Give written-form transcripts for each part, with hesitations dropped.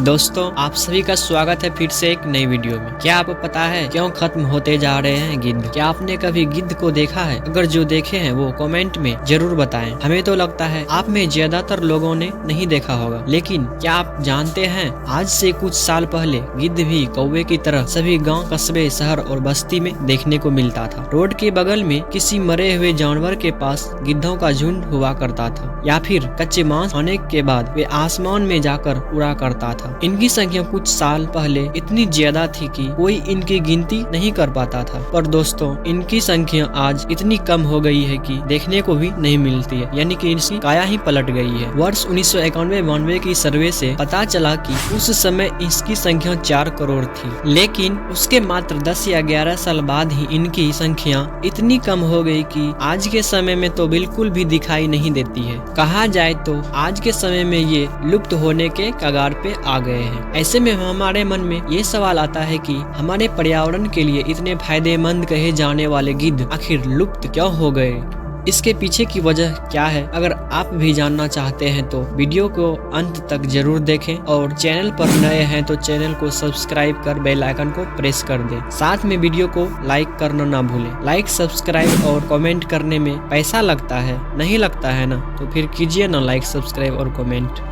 दोस्तों, आप सभी का स्वागत है फिर से एक नई वीडियो में। क्या आपको पता है क्यों खत्म होते जा रहे हैं गिद्ध? क्या आपने कभी गिद्ध को देखा है? अगर जो देखे हैं वो कमेंट में जरूर बताएं। हमें तो लगता है आप में ज्यादातर लोगों ने नहीं देखा होगा, लेकिन क्या आप जानते हैं आज से कुछ साल पहले गिद्ध भी कौवे की तरह सभी गाँव, कस्बे, शहर और बस्ती में देखने को मिलता था। रोड के बगल में किसी मरे हुए जानवर के पास गिद्धों का झुंड हुआ करता था, या फिर कच्चे मांस खाने के बाद वे आसमान में जाकर उड़ा करता था। इनकी संख्या कुछ साल पहले इतनी ज्यादा थी कि कोई इनकी गिनती नहीं कर पाता था, पर दोस्तों इनकी संख्या आज इतनी कम हो गई है कि देखने को भी नहीं मिलती है, यानी कि इसकी काया ही पलट गई है। वर्ष 1991-92 की सर्वे से पता चला कि उस समय इसकी संख्या 4 करोड़ थी, लेकिन उसके मात्र 10 या 11 साल बाद ही इनकी संख्या इतनी कम हो गई कि आज के समय में तो बिल्कुल भी दिखाई नहीं देती है। कहा जाए तो आज के समय में ये लुप्त होने के कगार पे आ गए हैं। ऐसे में हमारे मन में ये सवाल आता है कि हमारे पर्यावरण के लिए इतने फायदेमंद कहे जाने वाले गिद्ध आखिर लुप्त क्यों हो गए? इसके पीछे की वजह क्या है? अगर आप भी जानना चाहते हैं तो वीडियो को अंत तक जरूर देखें, और चैनल पर नए हैं तो चैनल को सब्सक्राइब कर बेल आइकन को प्रेस कर दें। साथ में वीडियो को लाइक करना ना भूलें। लाइक, सब्सक्राइब और कमेंट करने में पैसा लगता है? नहीं लगता है ना? तो फिर कीजिए ना लाइक, सब्सक्राइब और कमेंट।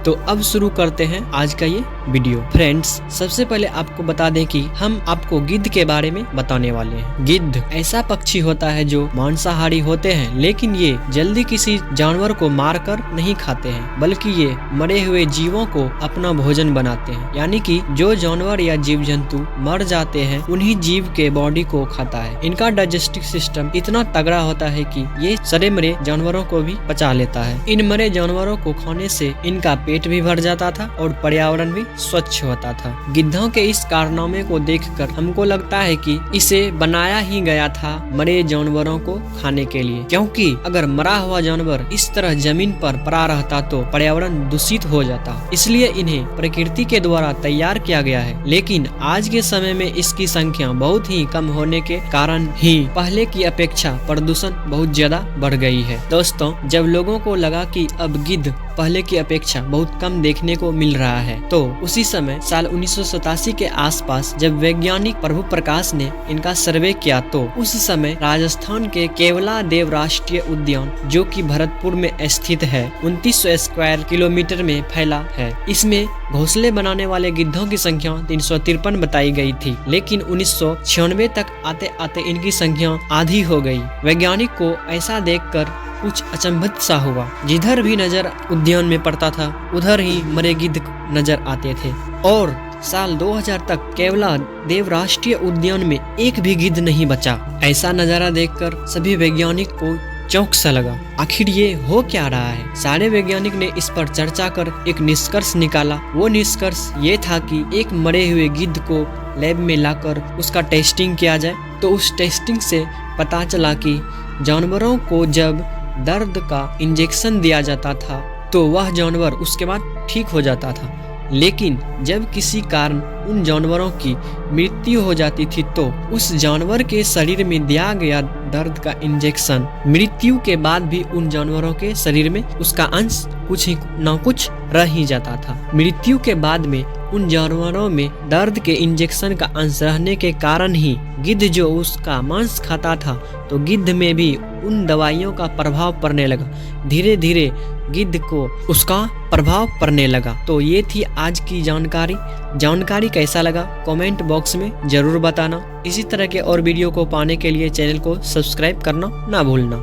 तो अब शुरू करते हैं आज का ये वीडियो। फ्रेंड्स, सबसे पहले आपको बता दें कि हम आपको गिद्ध के बारे में बताने वाले हैं। गिद्ध ऐसा पक्षी होता है जो मांसाहारी होते हैं, लेकिन ये जल्दी किसी जानवर को मारकर नहीं खाते हैं, बल्कि ये मरे हुए जीवों को अपना भोजन बनाते हैं। यानी कि जो जानवर या जीव जंतु मर जाते हैं उन्हीं जीव के बॉडी को खाता है। इनका डाइजेस्टिव सिस्टम इतना तगड़ा होता है कि ये सड़े मरे जानवरों को भी पचा लेता है। इन मरे जानवरों को खाने से इनका पेट भी भर जाता था और पर्यावरण भी स्वच्छ होता था। गिद्धों के इस कारनामे को देखकर हमको लगता है कि इसे बनाया ही गया था मरे जानवरों को खाने के लिए, क्योंकि अगर मरा हुआ जानवर इस तरह जमीन पर पड़ा रहता तो पर्यावरण दूषित हो जाता। इसलिए इन्हें प्रकृति के द्वारा तैयार किया गया है, लेकिन आज के समय में इसकी संख्या बहुत ही कम होने के कारण ही पहले की अपेक्षा प्रदूषण बहुत ज्यादा बढ़ गई है। दोस्तों, जब लोगों को लगा कि अब गिद्ध पहले की अपेक्षा बहुत कम देखने को मिल रहा है, तो उसी समय साल 1987 के आसपास जब वैज्ञानिक प्रभु प्रकाश ने इनका सर्वे किया, तो उस समय राजस्थान के केवलादेव राष्ट्रीय उद्यान, जो कि भरतपुर में स्थित है, 2900 स्क्वायर किलोमीटर में फैला है। इसमें घोंसले बनाने वाले गिद्धों की संख्या 353 बताई गई थी, लेकिन 1996 तक आते आते इनकी संख्या आधी हो गई। वैज्ञानिक को ऐसा देखकर कुछ अचंभित सा हुआ। जिधर भी नजर उद्यान में पड़ता था उधर ही मरे गिद्ध नजर आते थे, और साल 2000 तक केवलादेव राष्ट्रीय उद्यान में एक भी गिद्ध नहीं बचा। ऐसा नजारा देखकर सभी वैज्ञानिक को चौंक सा लगा। आखिर ये हो क्या रहा है? सारे वैज्ञानिक ने इस पर चर्चा कर एक निष्कर्ष निकाला। वो निष्कर्ष ये था कि एक मरे हुए गिद्ध को लैब में लाकर उसका टेस्टिंग किया जाए। तो उस टेस्टिंग से पता चला कि जानवरों को जब दर्द का इंजेक्शन दिया जाता था तो वह जानवर उसके बाद ठीक हो जाता था, लेकिन जब किसी कारण उन जानवरों की मृत्यु हो जाती थी तो उस जानवर के शरीर में दिया गया दर्द का इंजेक्शन मृत्यु के बाद भी उन जानवरों के शरीर में उसका अंश कुछ ही न कुछ रह ही जाता था। मृत्यु के बाद में उन जानवरों में दर्द के इंजेक्शन का अंश रहने के कारण ही गिद्ध जो उसका मांस खाता था, तो गिद्ध में भी उन दवाइयों का प्रभाव पड़ने लगा। धीरे धीरे गिद्ध को उसका प्रभाव पड़ने लगा। तो ये थी आज की जानकारी कैसा लगा कमेंट बॉक्स में जरूर बताना। इसी तरह के और वीडियो को पाने के लिए चैनल को सब्सक्राइब करना ना भूलना।